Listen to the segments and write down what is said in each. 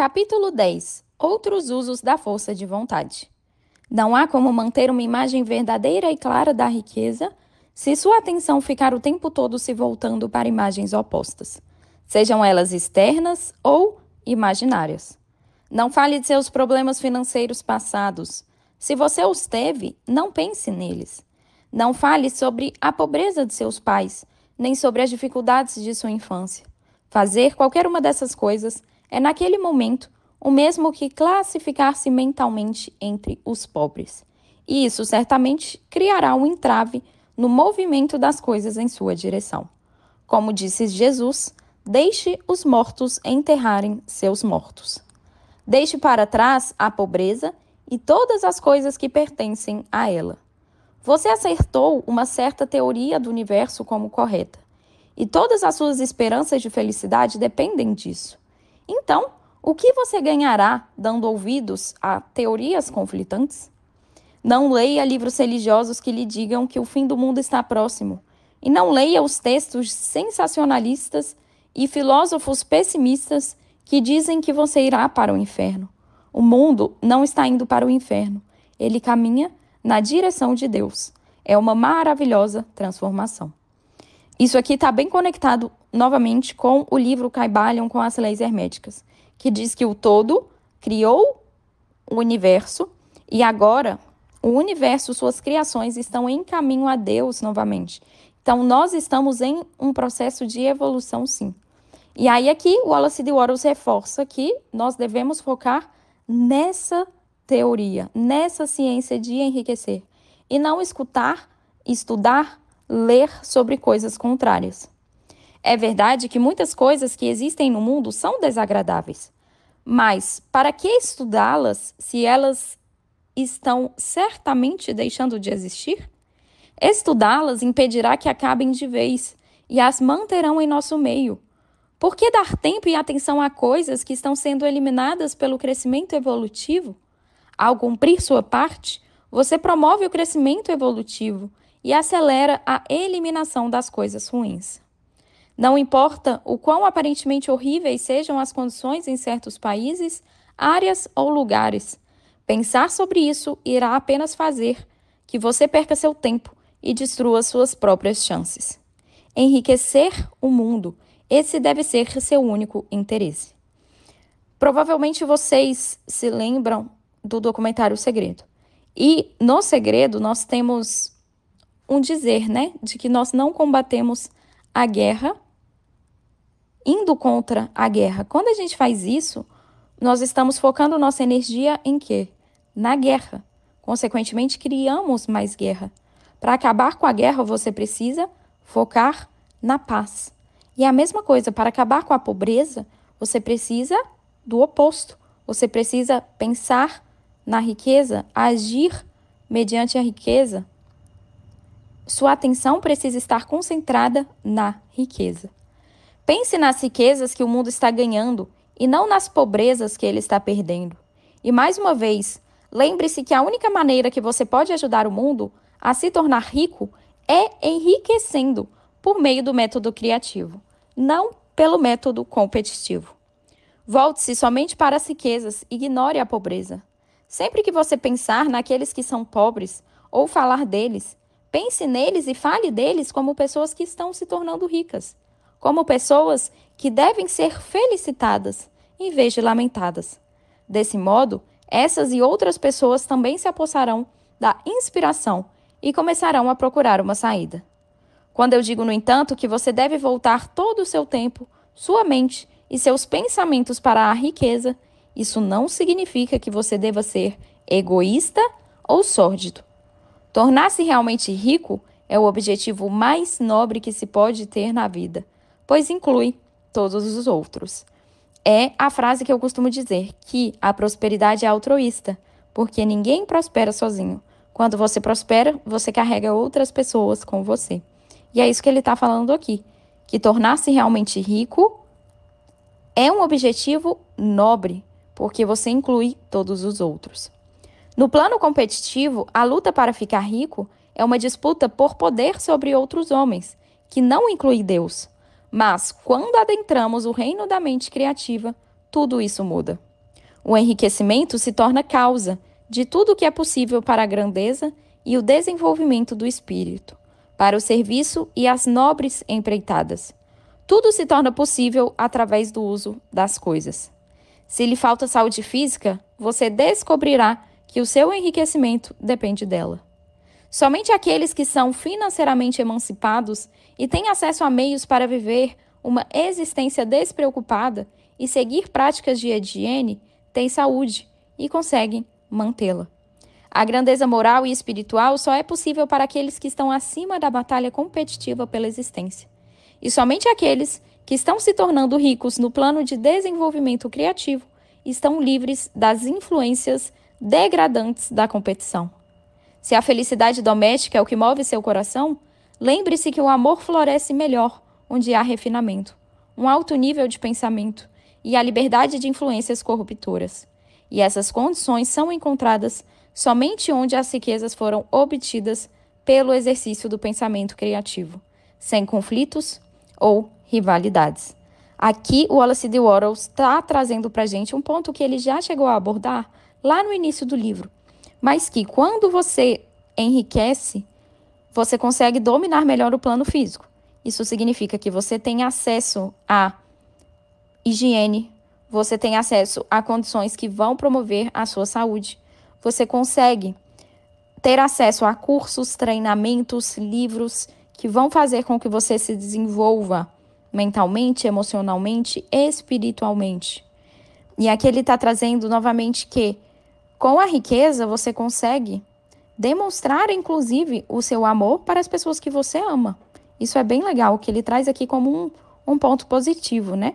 Capítulo 10. Outros usos da força de vontade. Não há como manter uma imagem verdadeira e clara da riqueza se sua atenção ficar o tempo todo se voltando para imagens opostas, sejam elas externas ou imaginárias. Não fale de seus problemas financeiros passados. Se você os teve, não pense neles. Não fale sobre a pobreza de seus pais, nem sobre as dificuldades de sua infância. Fazer qualquer uma dessas coisas é, naquele momento, o mesmo que classificar-se mentalmente entre os pobres. E isso certamente criará um entrave no movimento das coisas em sua direção. Como disse Jesus, deixe os mortos enterrarem seus mortos. Deixe para trás a pobreza e todas as coisas que pertencem a ela. Você acertou uma certa teoria do universo como correta, e todas as suas esperanças de felicidade dependem disso. Então, o que você ganhará dando ouvidos a teorias conflitantes? Não leia livros religiosos que lhe digam que o fim do mundo está próximo, e não leia os textos sensacionalistas e filósofos pessimistas que dizem que você irá para o inferno. O mundo não está indo para o inferno, ele caminha na direção de Deus. É uma maravilhosa transformação. Isso aqui está bem conectado novamente com o livro Kybalion com as leis herméticas, que diz que o todo criou o universo e agora o universo, suas criações estão em caminho a Deus novamente. Então, nós estamos em um processo de evolução, sim. E aí aqui o Wallace D. Wattles reforça que nós devemos focar nessa teoria, nessa ciência de enriquecer, e não escutar, estudar, ler sobre coisas contrárias. É verdade que muitas coisas que existem no mundo são desagradáveis, mas para que estudá-las se elas estão certamente deixando de existir? Estudá-las impedirá que acabem de vez e as manterão em nosso meio. Por que dar tempo e atenção a coisas que estão sendo eliminadas pelo crescimento evolutivo? Ao cumprir sua parte, você promove o crescimento evolutivo e acelera a eliminação das coisas ruins. Não importa o quão aparentemente horríveis sejam as condições em certos países, áreas ou lugares, pensar sobre isso irá apenas fazer que você perca seu tempo e destrua suas próprias chances. Enriquecer o mundo, esse deve ser seu único interesse. Provavelmente vocês se lembram do documentário O Segredo. E no Segredo nós temos um dizer, de que nós não combatemos a guerra indo contra a guerra. Quando a gente faz isso, nós estamos focando nossa energia em quê? Na guerra. Consequentemente, criamos mais guerra. Para acabar com a guerra, você precisa focar na paz. E a mesma coisa, para acabar com a pobreza, você precisa do oposto. Você precisa pensar na riqueza, agir mediante a riqueza. Sua atenção precisa estar concentrada na riqueza. Pense nas riquezas que o mundo está ganhando e não nas pobrezas que ele está perdendo. E mais uma vez, lembre-se que a única maneira que você pode ajudar o mundo a se tornar rico é enriquecendo por meio do método criativo, não pelo método competitivo. Volte-se somente para as riquezas, ignore a pobreza. Sempre que você pensar naqueles que são pobres ou falar deles, pense neles e fale deles como pessoas que estão se tornando ricas, como pessoas que devem ser felicitadas em vez de lamentadas. Desse modo, essas e outras pessoas também se apossarão da inspiração e começarão a procurar uma saída. Quando eu digo, no entanto, que você deve voltar todo o seu tempo, sua mente e seus pensamentos para a riqueza, isso não significa que você deva ser egoísta ou sórdido. Tornar-se realmente rico é o objetivo mais nobre que se pode ter na vida, pois inclui todos os outros. É a frase que eu costumo dizer, que a prosperidade é altruísta, porque ninguém prospera sozinho. Quando você prospera, você carrega outras pessoas com você. E é isso que ele está falando aqui, que tornar-se realmente rico é um objetivo nobre, porque você inclui todos os outros. No plano competitivo, a luta para ficar rico é uma disputa por poder sobre outros homens, que não inclui Deus. Mas, quando adentramos o reino da mente criativa, tudo isso muda. O enriquecimento se torna causa de tudo o que é possível para a grandeza e o desenvolvimento do espírito, para o serviço e as nobres empreitadas. Tudo se torna possível através do uso das coisas. Se lhe falta saúde física, você descobrirá que o seu enriquecimento depende dela. Somente aqueles que são financeiramente emancipados e têm acesso a meios para viver uma existência despreocupada e seguir práticas de higiene têm saúde e conseguem mantê-la. A grandeza moral e espiritual só é possível para aqueles que estão acima da batalha competitiva pela existência. E somente aqueles que estão se tornando ricos no plano de desenvolvimento criativo estão livres das influências degradantes da competição. Se a felicidade doméstica é o que move seu coração, lembre-se que o amor floresce melhor onde há refinamento, um alto nível de pensamento e a liberdade de influências corruptoras. E essas condições são encontradas somente onde as riquezas foram obtidas pelo exercício do pensamento criativo, sem conflitos ou rivalidades. Aqui, o Wallace D. Wattles está trazendo para a gente um ponto que ele já chegou a abordar lá no início do livro, mas que quando você enriquece, você consegue dominar melhor o plano físico. Isso significa que você tem acesso à higiene, você tem acesso a condições que vão promover a sua saúde. Você consegue ter acesso a cursos, treinamentos, livros que vão fazer com que você se desenvolva mentalmente, emocionalmente, espiritualmente. E aqui ele está trazendo novamente que com a riqueza você consegue demonstrar, inclusive, o seu amor para as pessoas que você ama. Isso é bem legal, que ele traz aqui como um ponto positivo, né?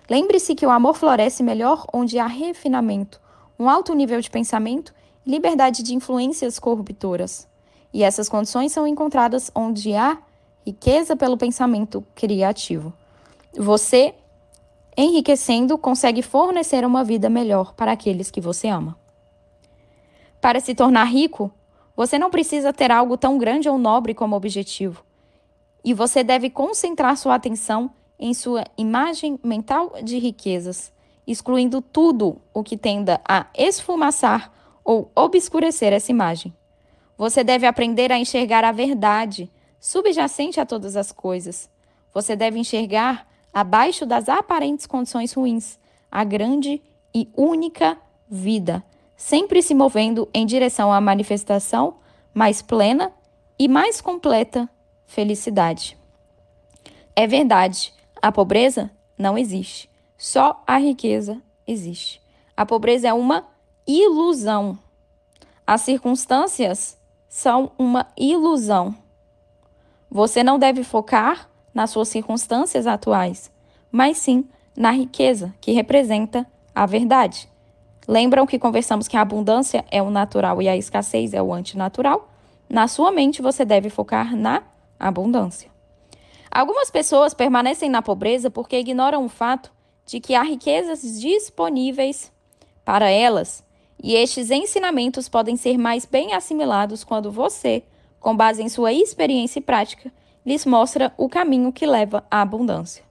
Lembre-se que o amor floresce melhor onde há refinamento, um alto nível de pensamento e liberdade de influências corruptoras. E essas condições são encontradas onde há riqueza pelo pensamento criativo. Você, enriquecendo, consegue fornecer uma vida melhor para aqueles que você ama. Para se tornar rico, você não precisa ter algo tão grande ou nobre como objetivo. E você deve concentrar sua atenção em sua imagem mental de riquezas, excluindo tudo o que tenda a esfumaçar ou obscurecer essa imagem. Você deve aprender a enxergar a verdade subjacente a todas as coisas. Você deve enxergar, abaixo das aparentes condições ruins, a grande e única vida, sempre se movendo em direção à manifestação mais plena e mais completa felicidade. É verdade, a pobreza não existe, só a riqueza existe. A pobreza é uma ilusão. As circunstâncias são uma ilusão. Você não deve focar nas suas circunstâncias atuais, mas sim na riqueza, que representa a verdade. Lembram que conversamos que a abundância é o natural e a escassez é o antinatural? Na sua mente, você deve focar na abundância. Algumas pessoas permanecem na pobreza porque ignoram o fato de que há riquezas disponíveis para elas, e estes ensinamentos podem ser mais bem assimilados quando você, com base em sua experiência e prática, lhes mostra o caminho que leva à abundância.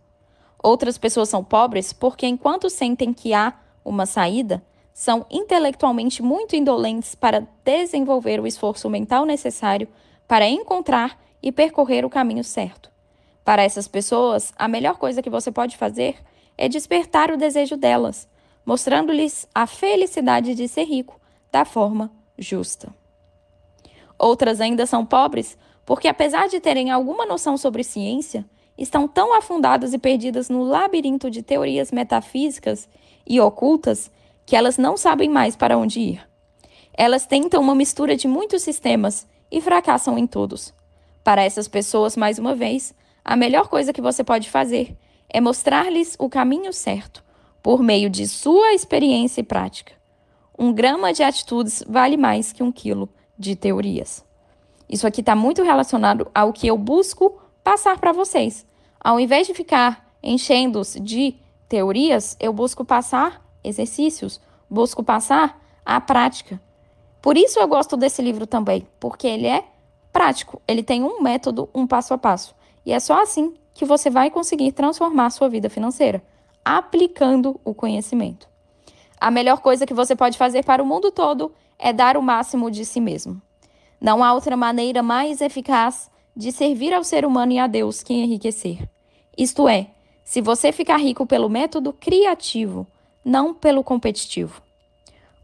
Outras pessoas são pobres porque, enquanto sentem que há uma saída, são intelectualmente muito indolentes para desenvolver o esforço mental necessário para encontrar e percorrer o caminho certo. Para essas pessoas, a melhor coisa que você pode fazer é despertar o desejo delas, mostrando-lhes a felicidade de ser rico da forma justa. Outras ainda são pobres porque, apesar de terem alguma noção sobre ciência, estão tão afundadas e perdidas no labirinto de teorias metafísicas e ocultas que elas não sabem mais para onde ir. Elas tentam uma mistura de muitos sistemas e fracassam em todos. Para essas pessoas, mais uma vez, a melhor coisa que você pode fazer é mostrar-lhes o caminho certo, por meio de sua experiência e prática. 1 grama de atitudes vale mais que 1 quilo de teorias. Isso aqui está muito relacionado ao que eu busco passar para vocês. Ao invés de ficar enchendo-os de teorias, eu busco passar exercícios, busco passar a prática. Por isso eu gosto desse livro também, porque ele é prático, ele tem um método, um passo a passo. E é só assim que você vai conseguir transformar sua vida financeira, aplicando o conhecimento. A melhor coisa que você pode fazer para o mundo todo é dar o máximo de si mesmo. Não há outra maneira mais eficaz de servir ao ser humano e a Deus que enriquecer. Isto é, se você ficar rico pelo método criativo, não pelo competitivo.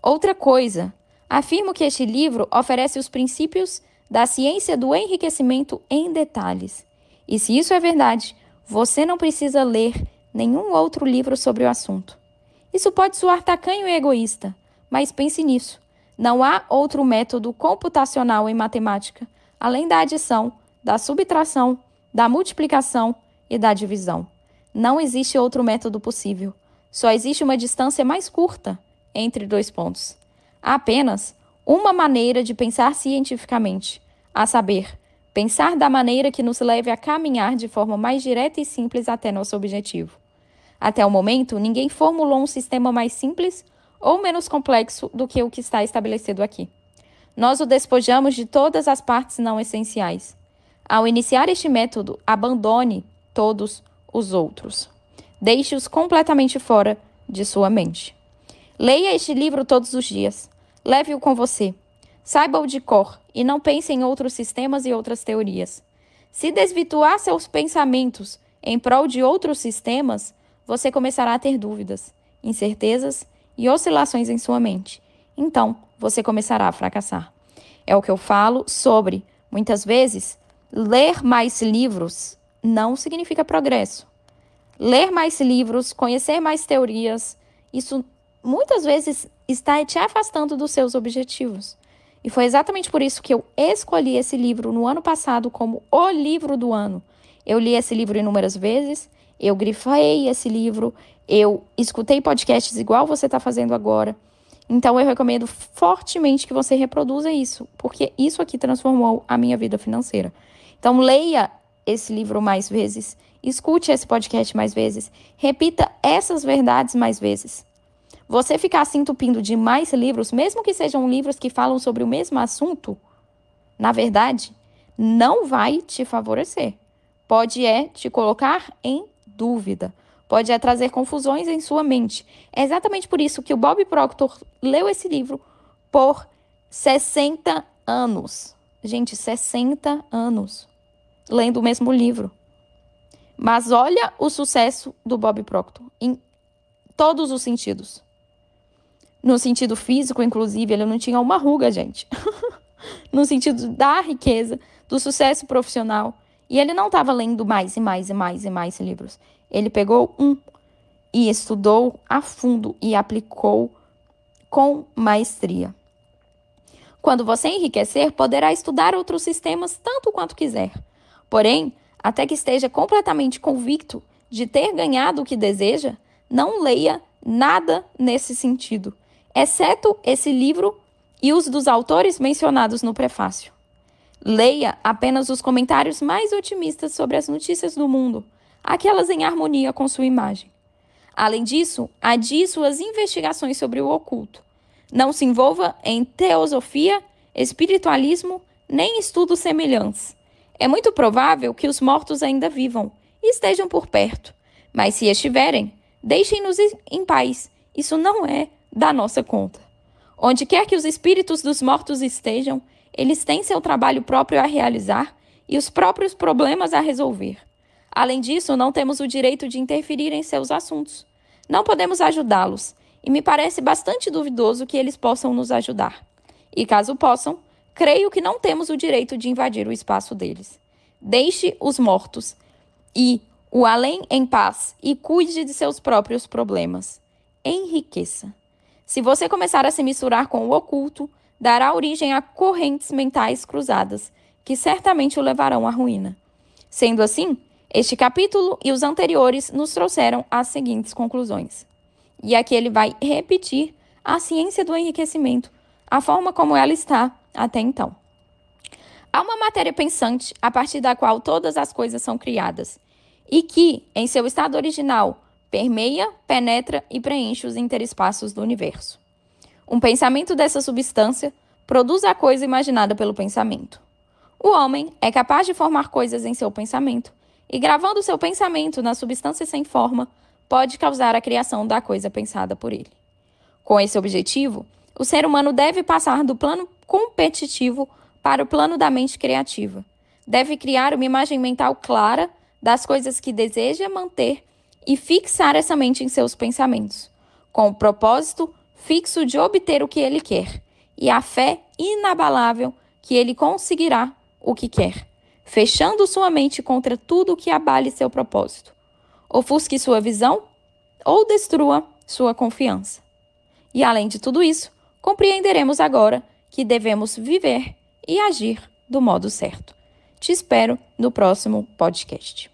Outra coisa, afirmo que este livro oferece os princípios da ciência do enriquecimento em detalhes. E se isso é verdade, você não precisa ler nenhum outro livro sobre o assunto. Isso pode soar tacanho e egoísta, mas pense nisso. Não há outro método computacional em matemática, além da adição, da subtração, da multiplicação e da divisão. Não existe outro método possível. Só existe uma distância mais curta entre dois pontos. Há apenas uma maneira de pensar cientificamente, a saber, pensar da maneira que nos leve a caminhar de forma mais direta e simples até nosso objetivo. Até o momento, ninguém formulou um sistema mais simples ou menos complexo do que o que está estabelecido aqui. Nós o despojamos de todas as partes não essenciais. Ao iniciar este método, abandone todos os outros. Deixe-os completamente fora de sua mente. Leia este livro todos os dias. Leve-o com você. Saiba-o de cor e não pense em outros sistemas e outras teorias. Se desvirtuar seus pensamentos em prol de outros sistemas, você começará a ter dúvidas, incertezas e oscilações em sua mente. Então, você começará a fracassar. É o que eu falo sobre, muitas vezes, ler mais livros não significa progresso. Ler mais livros, conhecer mais teorias, isso muitas vezes está te afastando dos seus objetivos. E foi exatamente por isso que eu escolhi esse livro no ano passado como o livro do ano. Eu li esse livro inúmeras vezes, eu grifei esse livro, eu escutei podcasts igual você está fazendo agora. Então, eu recomendo fortemente que você reproduza isso, porque isso aqui transformou a minha vida financeira. Então, leia esse livro mais vezes, escute esse podcast mais vezes, repita essas verdades mais vezes. Você ficar se entupindo de mais livros, mesmo que sejam livros que falam sobre o mesmo assunto, na verdade, não vai te favorecer. Pode te colocar em dúvida. Pode trazer confusões em sua mente. É exatamente por isso que o Bob Proctor leu esse livro por 60 anos. Gente, 60 anos lendo o mesmo livro. Mas olha o sucesso do Bob Proctor em todos os sentidos. No sentido físico, inclusive, ele não tinha uma ruga, gente. No sentido da riqueza, do sucesso profissional. E ele não estava lendo mais e mais e mais e mais livros. Ele pegou e estudou a fundo e aplicou com maestria. Quando você enriquecer, poderá estudar outros sistemas tanto quanto quiser. Porém, até que esteja completamente convicto de ter ganhado o que deseja, não leia nada nesse sentido, exceto esse livro e os dos autores mencionados no prefácio. Leia apenas os comentários mais otimistas sobre as notícias do mundo, aquelas em harmonia com sua imagem. Além disso, adie suas investigações sobre o oculto. Não se envolva em teosofia, espiritualismo, nem estudos semelhantes. É muito provável que os mortos ainda vivam e estejam por perto. Mas se estiverem, deixem-nos em paz. Isso não é da nossa conta. Onde quer que os espíritos dos mortos estejam, eles têm seu trabalho próprio a realizar e os próprios problemas a resolver. Além disso, não temos o direito de interferir em seus assuntos. Não podemos ajudá-los, e me parece bastante duvidoso que eles possam nos ajudar. E caso possam, creio que não temos o direito de invadir o espaço deles. Deixe os mortos e o além em paz e cuide de seus próprios problemas. Enriqueça. Se você começar a se misturar com o oculto, dará origem a correntes mentais cruzadas, que certamente o levarão à ruína. Sendo assim, este capítulo e os anteriores nos trouxeram as seguintes conclusões. E aqui ele vai repetir a ciência do enriquecimento, a forma como ela está até então. Há uma matéria pensante a partir da qual todas as coisas são criadas, e que, em seu estado original, permeia, penetra e preenche os interespaços do universo. Um pensamento dessa substância produz a coisa imaginada pelo pensamento. O homem é capaz de formar coisas em seu pensamento, e gravando seu pensamento na substância sem forma, pode causar a criação da coisa pensada por ele. Com esse objetivo, o ser humano deve passar do plano competitivo para o plano da mente criativa. Deve criar uma imagem mental clara das coisas que deseja manter e fixar essa mente em seus pensamentos, com o propósito fixo de obter o que ele quer e a fé inabalável que ele conseguirá o que quer, fechando sua mente contra tudo que abale seu propósito, ofusque sua visão ou destrua sua confiança. E além de tudo isso, compreenderemos agora que devemos viver e agir do modo certo. Te espero no próximo podcast.